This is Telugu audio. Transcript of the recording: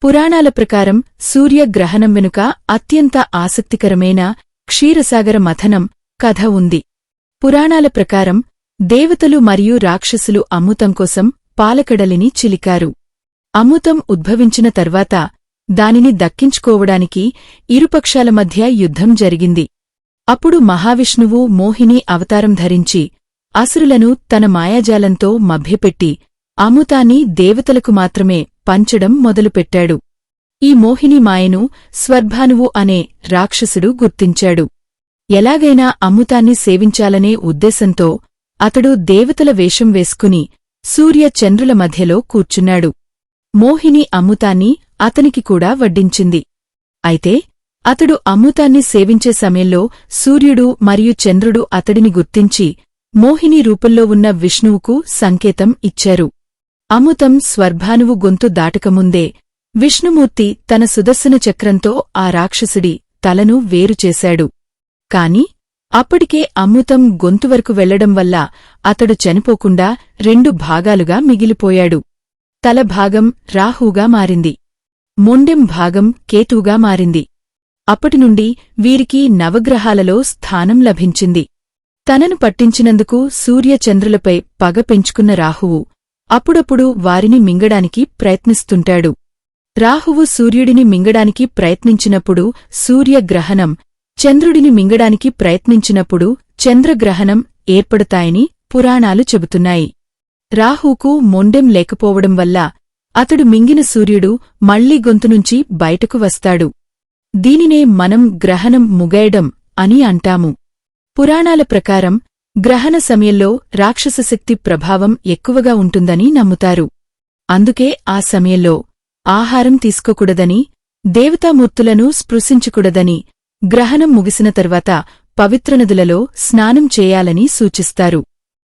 పురాణాల ప్రకారం సూర్యగ్రహణం వెనుక అత్యంత ఆసక్తికరమైన క్షీరసాగర మథనం కథ ఉంది. పురాణాల ప్రకారం దేవతలు మరియు రాక్షసులు అమృతం కోసం పాలకడలిని చిలికారు. అమృతం ఉద్భవించిన తర్వాత దానిని దక్కించుకోవడానికి ఇరుపక్షాల మధ్య యుద్ధం జరిగింది. అప్పుడు మహావిష్ణువు మోహిని అవతారం ధరించి అసురులను తన మాయాజాలంతో మభ్యపెట్టి అమృతాన్ని దేవతలకు మాత్రమే పంచడం మొదలుపెట్టాడు. ఈ మోహిని మాయను స్వర్భానువు అనే రాక్షసుడు గుర్తించాడు. ఎలాగైనా అమృతాన్ని సేవించాలనే ఉద్దేశంతో అతడు దేవతల వేషం వేసుకుని సూర్య చంద్రుల మధ్యలో కూర్చున్నాడు. మోహిని అమృతాన్ని అతనికి కూడా వడ్డించింది. అయితే అతడు అమృతాన్ని సేవించే సమయంలో సూర్యుడు మరియు చంద్రుడు అతడిని గుర్తించి మోహిని రూపంలో ఉన్న విష్ణువుకు సంకేతం ఇచ్చారు. అమృతం స్వర్భానువు గొంతు దాటకముందే విష్ణుమూర్తి తన సుదర్శన చక్రంతో ఆ రాక్షసుడి తలను వేరుచేశాడు. కాని అప్పటికే అమృతం గొంతువరకు వెళ్లడం వల్ల అతడు చనిపోకుండా 2 భాగాలుగా మిగిలిపోయాడు. తల భాగం రాహుగా మారింది. మొండెం భాగం కేతుగా మారింది. అప్పటినుండి వీరికి నవగ్రహాలలో స్థానం లభించింది. తనను పట్టించినందుకు సూర్యచంద్రులపై పగ పెంచుకున్న రాహువు అప్పుడప్పుడు వారిని మింగడానికి ప్రయత్నిస్తుంటాడు. రాహువు సూర్యుడిని మింగడానికి ప్రయత్నించినప్పుడు సూర్యగ్రహణం, చంద్రుడిని మింగడానికి ప్రయత్నించినప్పుడు చంద్రగ్రహణం ఏర్పడతాయని పురాణాలు చెబుతున్నాయి. రాహువుకు మొండెం లేకపోవడం వల్ల అతడు మింగిన సూర్యుడు మళ్లీ గొంతునుంచి బయటకు వస్తాడు. దీనినే మనం గ్రహణం ముగయడం అని అంటాము. పురాణాల ప్రకారం గ్రహణ సమయంలో రాక్షసశక్తి ప్రభావం ఎక్కువగా ఉంటుందని నమ్ముతారు. అందుకే ఆ సమయంలో ఆహారం తీసుకోకూడదని, దేవతామూర్తులను స్పృశించకూడదని, గ్రహణం ముగిసిన తర్వాత పవిత్ర నదులలో స్నానం చేయాలని సూచిస్తారు.